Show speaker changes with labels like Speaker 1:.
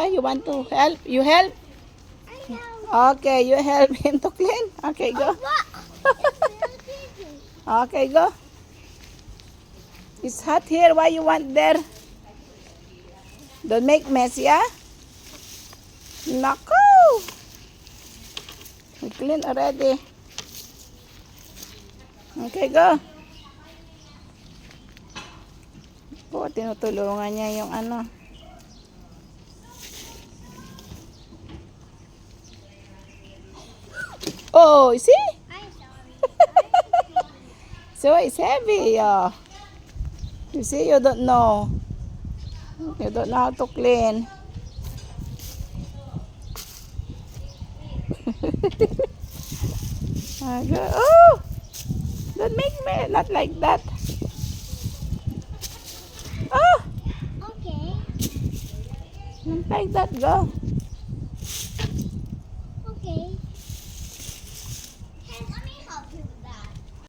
Speaker 1: You want to help? You help? Okay, you help him to clean. Okay, go. Okay, go. It's hot here. Why you want there? Don't make mess, yeah? Naku! We clean already. Okay, go. Oh, tinutulungan niya yung ano. Oh, you see? So it's heavy. You see, you don't know. You don't know how to clean. Oh, don't make me not like that. Oh,
Speaker 2: Okay.
Speaker 1: not like that. Go.